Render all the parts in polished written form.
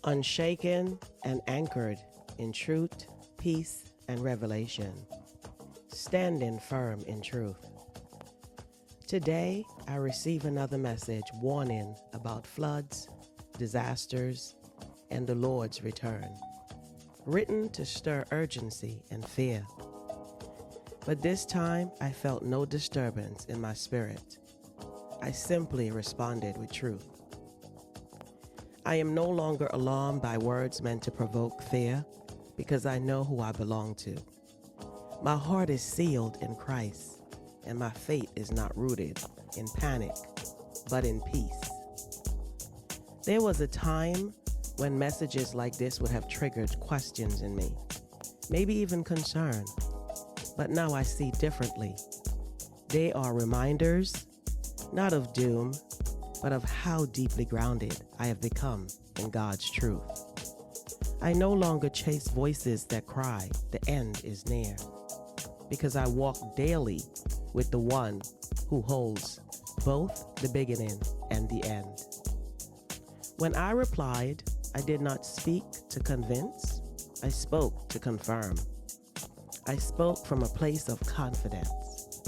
Unshaken and anchored in truth, peace, and revelation, standing firm in truth. Today, I receive another message warning about floods, disasters, and the Lord's return, written to stir urgency and fear. But this time, I felt no disturbance in my spirit. I simply responded with truth. I am no longer alarmed by words meant to provoke fear because I know who I belong to. My heart is sealed in Christ, and my faith is not rooted in panic, but in peace. There was a time when messages like this would have triggered questions in me, maybe even concern, but now I see differently. They are reminders, not of doom, but of how deeply grounded I have become in God's truth. I no longer chase voices that cry, the end is near, because I walk daily with the one who holds both the beginning and the end. When I replied, I did not speak to convince, I spoke to confirm. I spoke from a place of confidence.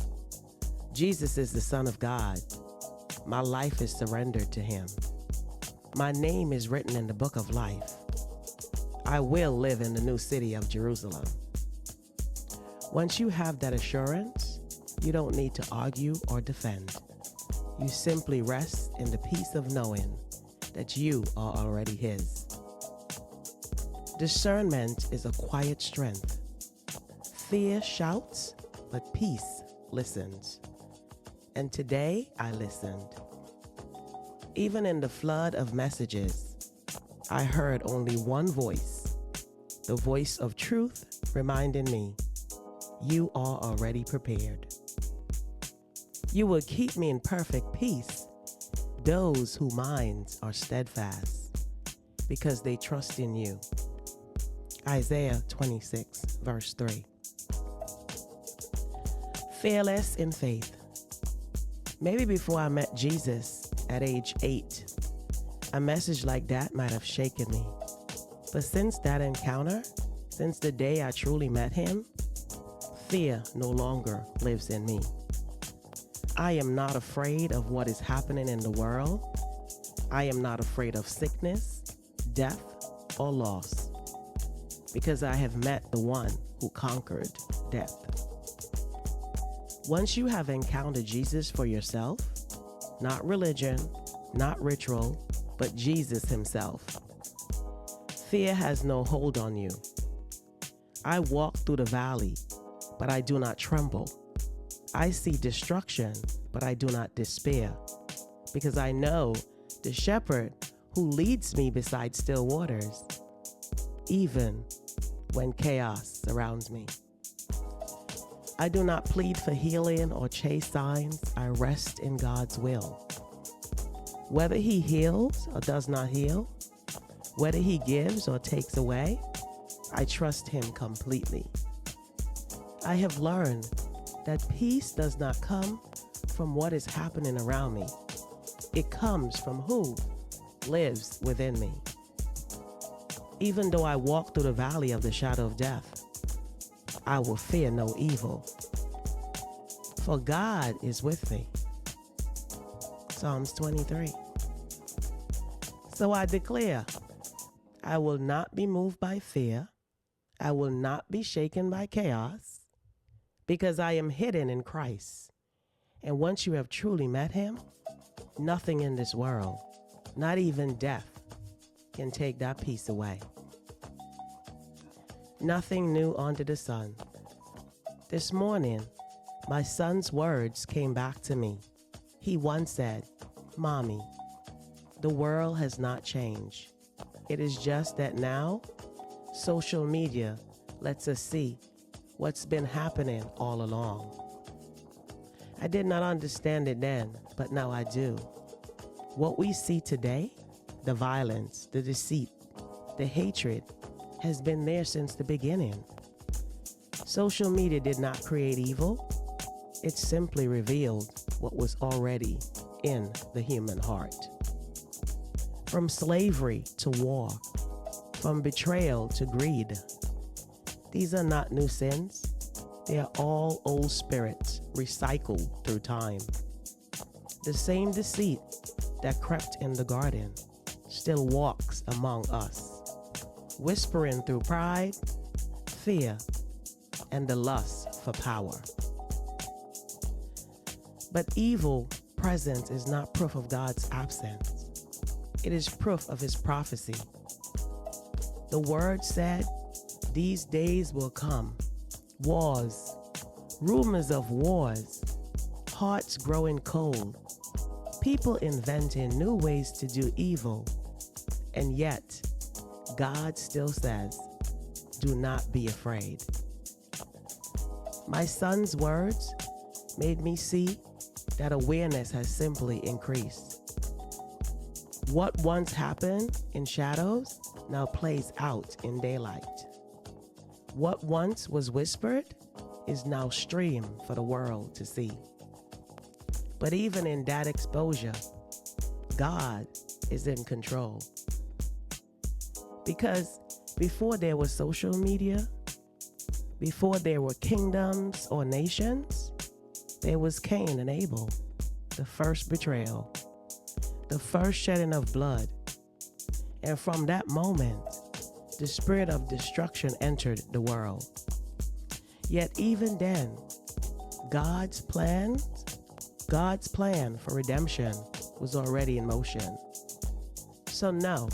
Jesus is the Son of God. My life is surrendered to him. My name is written in the book of life. I will live in the new city of Jerusalem. Once you have that assurance, you don't need to argue or defend. You simply rest in the peace of knowing that you are already his. Discernment is a quiet strength. Fear shouts, but peace listens. And today I listened. Even in the flood of messages, I heard only one voice, the voice of truth reminding me, you are already prepared. You will keep me in perfect peace, those whose minds are steadfast, because they trust in you. Isaiah 26, verse 3. Fearless in faith. Maybe before I met Jesus at age 8, a message like that might have shaken me. But since that encounter, since the day I truly met him, fear no longer lives in me. I am not afraid of what is happening in the world. I am not afraid of sickness, death, or loss, because I have met the one who conquered death. Once you have encountered Jesus for yourself, not religion, not ritual, but Jesus himself, fear has no hold on you. I walk through the valley, but I do not tremble. I see destruction, but I do not despair, because I know the shepherd who leads me beside still waters, even when chaos surrounds me. I do not plead for healing or chase signs. I rest in God's will. Whether he heals or does not heal, whether he gives or takes away, I trust him completely. I have learned that peace does not come from what is happening around me. It comes from who lives within me. Even though I walk through the valley of the shadow of death, I will fear no evil, for God is with me. Psalms 23. So I declare, I will not be moved by fear. I will not be shaken by chaos, because I am hidden in Christ. And once you have truly met him, nothing in this world, not even death, can take that peace away. Nothing new under the sun. This morning, my son's words came back to me. He once said, "Mommy, the world has not changed. It is just that now, social media lets us see what's been happening all along." I did not understand it then, but now I do. What we see today, the violence, the deceit, the hatred, has been there since the beginning. Social media did not create evil. It simply revealed what was already in the human heart. from slavery to war, from betrayal to greed. These are not new sins. They are all old spirits recycled through time. The same deceit that crept in the garden still walks among us, whispering through pride, fear, and the lust for power. But evil present is not proof of God's absence. It is proof of his prophecy. The word said, "These days will come, wars, rumors of wars, hearts growing cold, people inventing new ways to do evil." And yet, God still says, "Do not be afraid." My son's words made me see that awareness has simply increased. What once happened in shadows now plays out in daylight. What once was whispered is now streamed for the world to see. But even in that exposure, God is in control. Because before there was social media, before there were kingdoms or nations, there was Cain and Abel, the first betrayal, the first shedding of blood. And from that moment, the spirit of destruction entered the world. Yet even then, God's plan for redemption was already in motion. So no,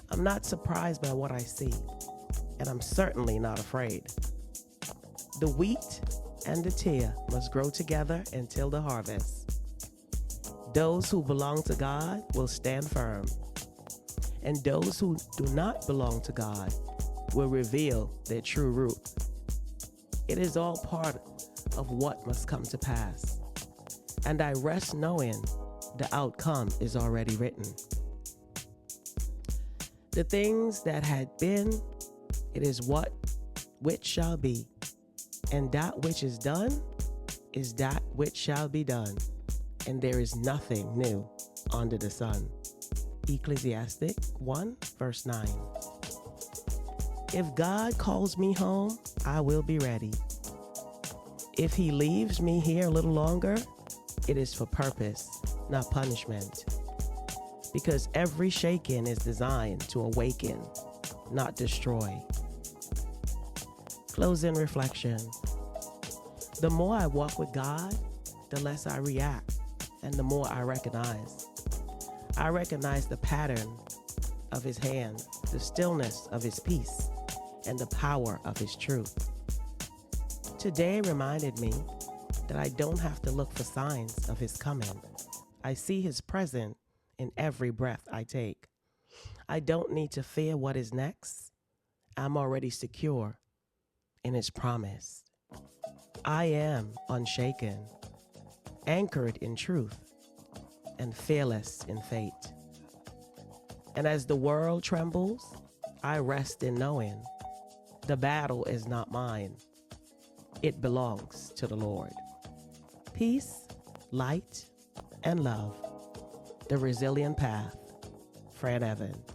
I'm not surprised by what I see, and I'm certainly not afraid. The wheat and the tear must grow together until the harvest. Those who belong to God will stand firm, and those who do not belong to God will reveal their true root. It is all part of what must come to pass, and I rest knowing the outcome is already written. The things that had been, it is what which shall be, and that which is done is that which shall be done, and there is nothing new under the sun. Ecclesiastic 1 verse 9. If God calls me home, I will be ready. If he leaves me here a little longer, it is for purpose, not punishment. Because every shaking is designed to awaken, not destroy. Closing reflection. The more I walk with God, the less I react, and the more I recognize. I recognize the pattern of his hand, the stillness of his peace, and the power of his truth. Today reminded me that I don't have to look for signs of his coming. I see his presence in every breath I take. I don't need to fear what is next. I'm already secure in his promise. I am unshaken, anchored in truth, and fearless in fate. And as the world trembles, I rest in knowing the battle is not mine. It belongs to the Lord. Peace, light, and love. The Resilient Path. Fran Evans.